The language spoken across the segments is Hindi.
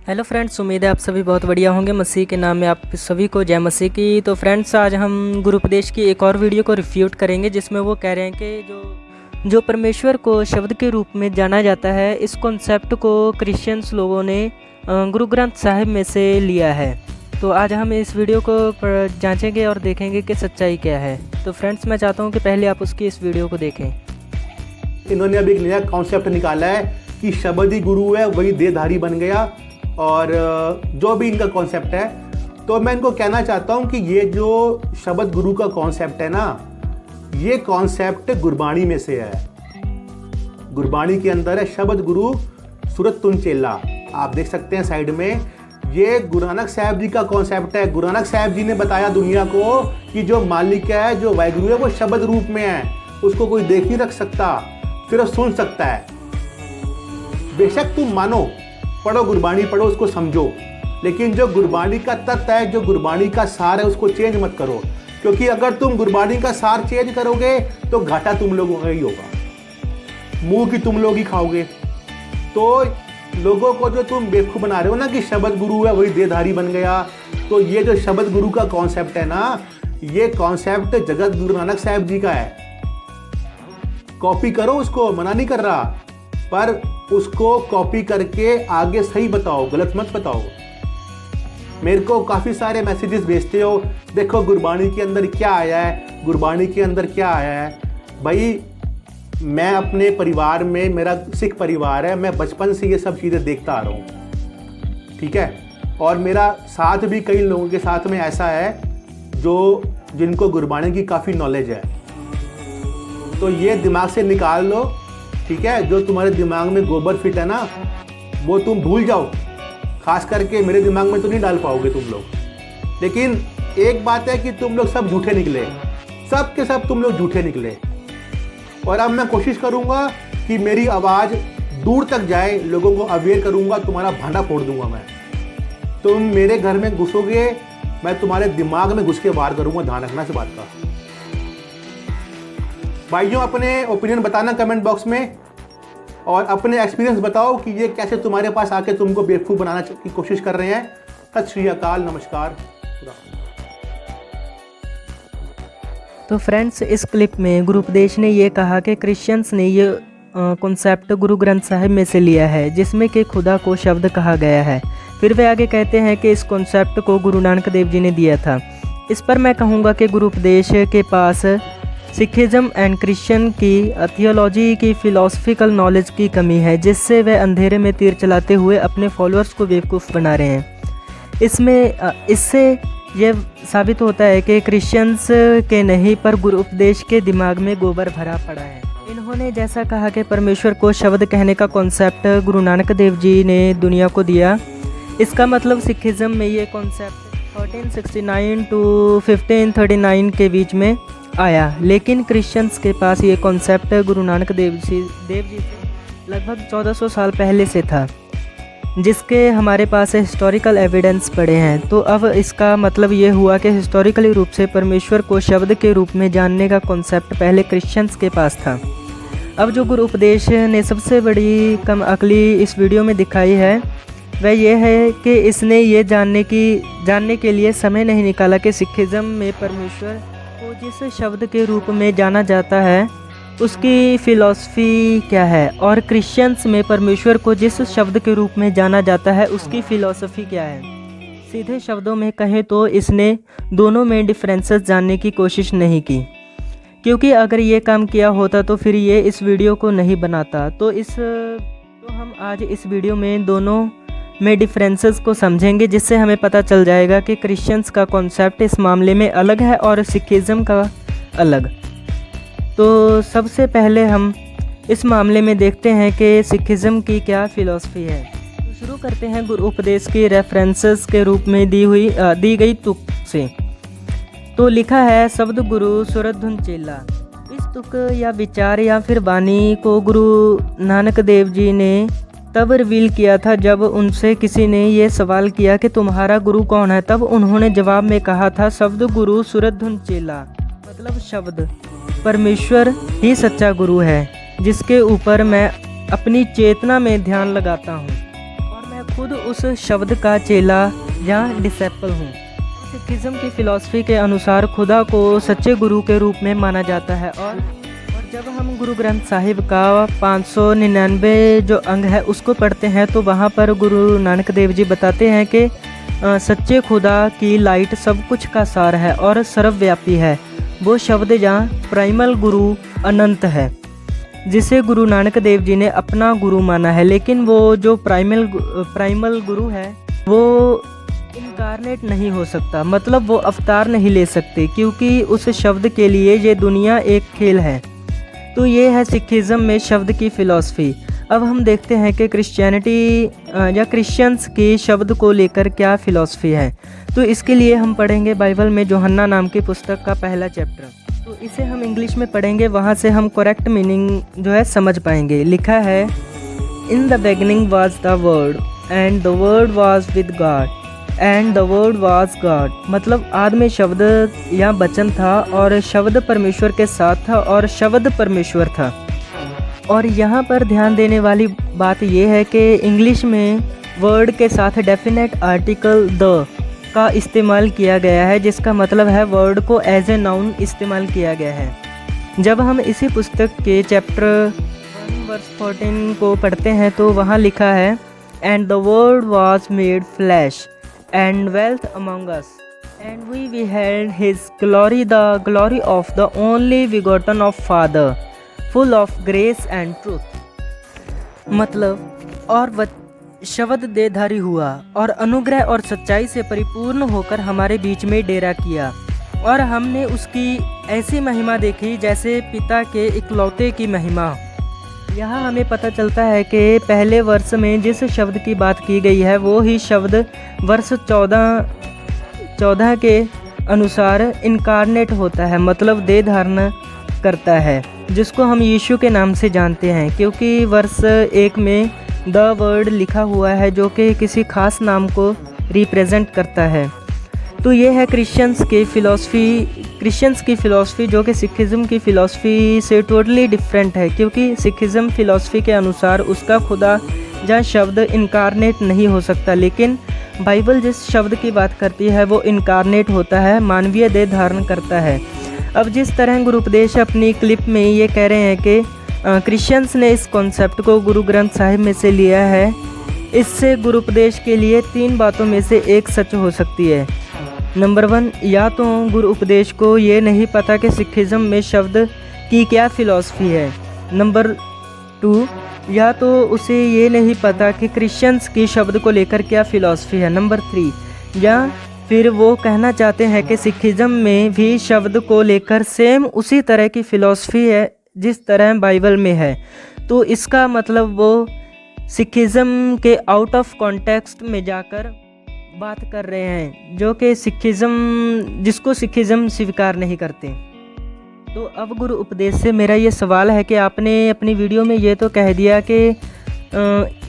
हेलो फ्रेंड्स, उम्मीद है आप सभी बहुत बढ़िया होंगे। मसीह के नाम में आप सभी को जय मसीह की। तो फ्रेंड्स, आज हम गुरु उपदेश की एक और वीडियो को रिफ्यूट करेंगे, जिसमें वो कह रहे हैं कि जो परमेश्वर को शब्द के रूप में जाना जाता है, इस कॉन्सेप्ट को क्रिश्चियंस लोगों ने गुरु ग्रंथ साहिब में से लिया है। तो आज हम इस वीडियो को जांचेंगे और देखेंगे कि सच्चाई क्या है। तो फ्रेंड्स, मैं चाहता हूँ कि पहले आप उसकी इस वीडियो को देखें। इन्होंने अभी एक नया कॉन्सेप्ट निकाला है कि शब्द ही गुरु है, वही देहधारी बन गया, और जो भी इनका कॉन्सेप्ट है। तो मैं इनको कहना चाहता हूँ कि ये जो शब्द गुरु का कॉन्सेप्ट है ना, ये कॉन्सेप्ट गुरबाणी में से है। गुरबाणी के अंदर है शब्द गुरु सूरत तुन चेला, आप देख सकते हैं साइड में। ये गुरु नानक साहब जी का कॉन्सेप्ट है। गुरु नानक साहब जी ने बताया दुनिया को कि जो मालिक है, जो वाहिगुरु है, वो शब्द रूप में है। उसको कोई देख नहीं रख सकता, सिर्फ सुन सकता है। बेशक तुम मानो, पढ़ो गुरबाणी, पढ़ो, उसको समझो, लेकिन जो गुरबाणी का तत्व है, जो गुरबाणी का सार है, उसको चेंज मत करो। क्योंकि अगर तुम गुरबाणी का सार चेंज करोगे तो घाटा तुम लोगों का ही होगा, मुंह की तुम लोग ही खाओगे। तो लोगों को जो तुम बेवकूफ़ बना रहे हो ना कि शब्द गुरु है वही देहधारी बन गया, तो ये जो शब्द गुरु का कॉन्सेप्ट है ना, ये कॉन्सेप्ट जगत गुरु नानक साहब जी का है। कॉपी करो उसको, मना नहीं कर रहा, पर उसको कॉपी करके आगे सही बताओ, गलत मत बताओ। मेरे को काफ़ी सारे मैसेजेस भेजते हो, देखो गुरबाणी के अंदर क्या आया है, गुरबाणी के अंदर क्या आया है। भाई, मैं अपने परिवार में, मेरा सिख परिवार है, मैं बचपन से ये सब चीज़ें देखता आ रहा हूँ, ठीक है। और मेरा साथ भी कई लोगों के साथ में ऐसा है जिनको गुरबाणी की काफ़ी नॉलेज है। तो ये दिमाग से निकाल लो, ठीक है। जो तुम्हारे दिमाग में गोबर फिट है ना, वो तुम भूल जाओ। खास करके मेरे दिमाग में तो नहीं डाल पाओगे तुम लोग। लेकिन एक बात है कि तुम लोग सब झूठे निकले, सब के सब तुम लोग झूठे निकले। और अब मैं कोशिश करूंगा कि मेरी आवाज़ दूर तक जाए, लोगों को अवेयर करूंगा, तुम्हारा भांडा फोड़ दूंगा मैं। तुम मेरे घर में घुसोगे, मैं तुम्हारे दिमाग में घुस के वार करूंगा, ध्यान रखना इस बात का। भाइयों, अपने ओपिनियन बताना कमेंट बॉक्स में, और अपने एक्सपीरियंस बताओ कि ये कैसे तुम्हारे पास आके तुमको बेवकूफ़ बनाने की कोशिश कर रहे हैं। सत श्री अकाल, नमस्कार। तो फ्रेंड्स, इस क्लिप में गुरु उपदेश ने ये कहा कि क्रिश्चियंस ने ये कॉन्सेप्ट गुरु ग्रंथ साहिब में से लिया है, जिसमें कि खुदा को शब्द कहा गया है। फिर वे आगे कहते हैं कि इस कॉन्सेप्ट को गुरु नानक देव जी ने दिया था। इस पर मैं कहूँगा कि गुरु उपदेश के पास सिखिज़म एंड क्रिश्चियन की थियोलॉजी की फ़िलासफ़िकल नॉलेज की कमी है, जिससे वे अंधेरे में तीर चलाते हुए अपने फॉलोअर्स को बेवकूफ़ बना रहे हैं। इससे यह साबित होता है कि क्रिश्चियंस के नहीं, पर गुरु उपदेश के दिमाग में गोबर भरा पड़ा है। इन्होंने जैसा कहा कि परमेश्वर को शब्द कहने का कॉन्सेप्ट गुरु नानक देव जी ने दुनिया को दिया, इसका मतलब सिखिज़म में ये कॉन्सेप्ट 1469 to 1539 के बीच में आया। लेकिन क्रिश्चियंस के पास ये कॉन्सेप्ट गुरु नानक देव जी से लगभग 1400 साल पहले से था, जिसके हमारे पास हिस्टोरिकल एविडेंस पड़े हैं। तो अब इसका मतलब ये हुआ कि हिस्टोरिकली रूप से परमेश्वर को शब्द के रूप में जानने का कॉन्सेप्ट पहले क्रिश्चियंस के पास था। अब जो गुरु उपदेश ने सबसे बड़ी कम अकली इस वीडियो में दिखाई है, वह यह है कि इसने ये जानने के लिए समय नहीं निकाला कि सिखिज़म में परमेश्वर को जिस शब्द के रूप में जाना जाता है उसकी फ़िलॉसफ़ी क्या है, और क्रिश्चियंस में परमेश्वर को जिस शब्द के रूप में जाना जाता है उसकी फ़िलॉसफ़ी क्या है। सीधे शब्दों में कहें तो इसने दोनों में डिफरेंसेस जानने की कोशिश नहीं की, क्योंकि अगर ये काम किया होता तो फिर ये इस वीडियो को नहीं बनाता। तो हम आज इस वीडियो में दोनों में डिफरेंसेस को समझेंगे, जिससे हमें पता चल जाएगा कि क्रिश्चियंस का कॉन्सेप्ट इस मामले में अलग है और सिखिज़म का अलग। तो सबसे पहले हम इस मामले में देखते हैं कि सिखिज़म की क्या फ़िलॉसफ़ी है। तो शुरू करते हैं गुरु उपदेश की रेफरेंसेस के रूप में दी गई तुक से। तो लिखा है शब्द गुरु सूरत धुन चेला। इस तुक या विचार या फिर वाणी को गुरु नानक देव जी ने तब रिवील किया था जब उनसे किसी ने ये सवाल किया कि तुम्हारा गुरु कौन है। तब उन्होंने जवाब में कहा था शब्द गुरु सूरत धुन चेला, मतलब शब्द परमेश्वर ही सच्चा गुरु है, जिसके ऊपर मैं अपनी चेतना में ध्यान लगाता हूँ और मैं खुद उस शब्द का चेला या डिसेपल हूँ। सिखिज़्म की फ़िलॉसफ़ी के अनुसार खुदा को सच्चे गुरु के रूप में माना जाता है। और जब हम गुरु ग्रंथ साहिब का 599 जो अंग है उसको पढ़ते हैं तो वहाँ पर गुरु नानक देव जी बताते हैं कि सच्चे खुदा की लाइट सब कुछ का सार है और सर्वव्यापी है। वो शब्द जहाँ प्राइमल गुरु अनंत है, जिसे गुरु नानक देव जी ने अपना गुरु माना है। लेकिन वो जो प्राइमल गुरु है वो इनकारनेट नहीं हो सकता, मतलब वो अवतार नहीं ले सकते, क्योंकि उस शब्द के लिए ये दुनिया एक खेल है। तो ये है सिखिज़्म में शब्द की फ़िलॉसफ़ी। अब हम देखते हैं कि क्रिश्चियनिटी या क्रिश्चियंस के शब्द को लेकर क्या फ़िलॉसफ़ी है। तो इसके लिए हम पढ़ेंगे बाइबल में यूहन्ना नाम की पुस्तक का पहला चैप्टर। तो इसे हम इंग्लिश में पढ़ेंगे, वहाँ से हम करेक्ट मीनिंग जो है समझ पाएंगे। लिखा है, in the beginning was the word and the word was with God and the word was God. मतलब आदि में शब्द या वचन था और शब्द परमेश्वर के साथ था और शब्द परमेश्वर था। और यहाँ पर ध्यान देने वाली बात यह है कि इंग्लिश में वर्ड के साथ डेफिनेट आर्टिकल द का इस्तेमाल किया गया है, जिसका मतलब है वर्ड को एज ए नाउन इस्तेमाल किया गया है। जब हम इसी पुस्तक के चैप्टर 1 वर्स 14 को पढ़ते हैं तो वहाँ लिखा है, and the word was made flash and dwelt among us, and we beheld his glory, the glory of the only begotten of Father, full of grace and truth। मतलब और शब्द देहधारी हुआ और अनुग्रह और सच्चाई से परिपूर्ण होकर हमारे बीच में डेरा किया, और हमने उसकी ऐसी महिमा देखी जैसे पिता के इकलौते की महिमा। यहाँ हमें पता चलता है कि पहले वर्ष में जिस शब्द की बात की गई है वो ही शब्द वर्ष 14 के अनुसार इनकारनेट होता है, मतलब देह धारण करता है, जिसको हम यीशु के नाम से जानते हैं, क्योंकि वर्ष 1 में द वर्ड लिखा हुआ है जो कि किसी खास नाम को रिप्रेजेंट करता है। तो ये है क्रिश्चियंस की फ़िलॉसफ़ी जो कि सिखिज़्म की फ़िलॉसफ़ी से टोटली डिफरेंट है, क्योंकि सिखिज़्म फ़िलॉसफ़ी के अनुसार उसका खुदा या शब्द इनकारनेट नहीं हो सकता, लेकिन बाइबल जिस शब्द की बात करती है वो इनकारनेट होता है, मानवीय देह धारण करता है। अब जिस तरह गुरुपदेश अपनी क्लिप में ये कह रहे हैं कि क्रिश्चियंस ने इस कॉन्सेप्ट को गुरु ग्रंथ साहिब में से लिया है, इससे गुरुपदेश के लिए 3 बातों में से एक सच हो सकती है। नंबर 1, या तो गुरु उपदेश को ये नहीं पता कि सिखिज़्म में शब्द की क्या फ़िलॉसफ़ी है। नंबर 2, या तो उसे ये नहीं पता कि क्रिश्चियंस की शब्द को लेकर क्या फ़िलॉसफ़ी है। नंबर 3, या फिर वो कहना चाहते हैं कि सिखिज़्म में भी शब्द को लेकर सेम उसी तरह की फ़िलॉसफ़ी है जिस तरह बाइबल में है। तो इसका मतलब वो सिखिज़्म के आउट ऑफ कॉन्टेक्स्ट में जाकर बात कर रहे हैं, जो कि जिसको सिखिज़्म स्वीकार नहीं करते। तो अब गुरु उपदेश से मेरा ये सवाल है कि आपने अपनी वीडियो में ये तो कह दिया कि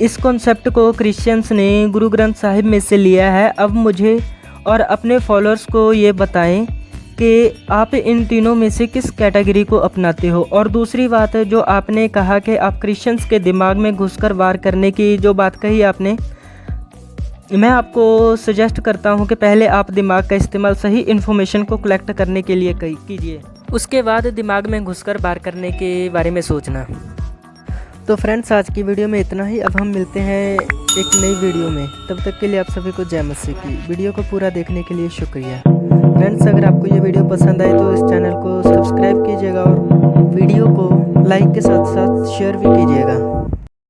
इस कॉन्सेप्ट को क्रिश्चियंस ने गुरु ग्रंथ साहिब में से लिया है। अब मुझे और अपने फॉलोअर्स को ये बताएं कि आप इन तीनों में से किस कैटेगरी को अपनाते हो। और दूसरी बात है, जो आपने कहा कि आप क्रिश्चियंस के दिमाग में घुसकर वार करने की जो बात कही आपने, मैं आपको सजेस्ट करता हूं कि पहले आप दिमाग का इस्तेमाल सही इन्फॉर्मेशन को कलेक्ट करने के लिए कीजिए, उसके बाद दिमाग में घुसकर वार करने के बारे में सोचना। तो फ्रेंड्स, आज की वीडियो में इतना ही। अब हम मिलते हैं एक नई वीडियो में, तब तक के लिए आप सभी को जय मसीह की। वीडियो को पूरा देखने के लिए शुक्रिया। फ्रेंड्स, अगर आपको ये वीडियो पसंद आए तो इस चैनल को सब्सक्राइब कीजिएगा और वीडियो को लाइक के साथ साथ शेयर भी कीजिएगा।